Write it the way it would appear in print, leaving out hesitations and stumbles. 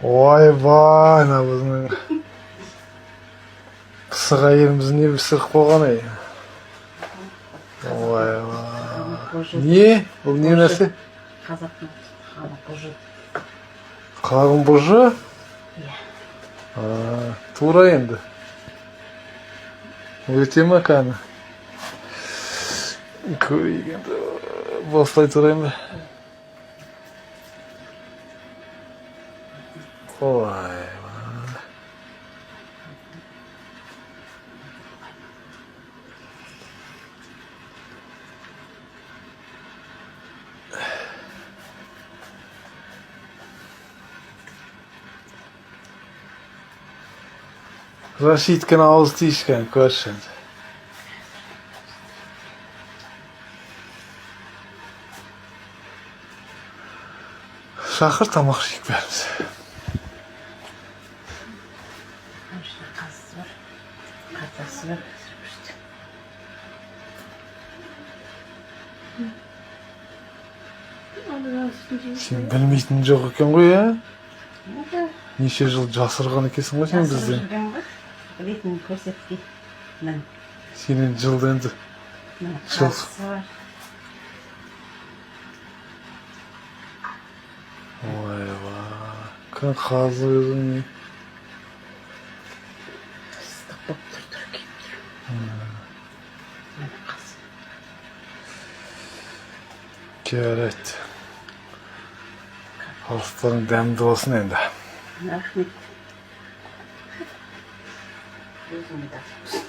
Ойбай, мына біздің пысық әйеліміз не пісіріп қойған ей. Ойбай. Не? Бұл не нәрсе? Қазақтың қаны бұжы. Қағын бұжы? Иә. Тура енді. Өте ма кәні? Көрейік енді. Бастай тұрайын ба? Ойбай. Рашидканы ауыз тиішкен, көрші. Шақыр тамақ жейік бәріміз. Қазысы бар, қатасы бар. Сен білмейтін жоқ екен ғой, ә? Неше жыл жасырған екенсің ғой сен бізден. Білетін көрсетпей. Сенен жылды енді. Қазысы бар. Ойбай. Кән қазы өзің не? Ыстық боп тұр кеп тұр. Қасы. Керет. Халықтарың дәмді болсын енді. Рахмет. Өзіңді тапсырмыз.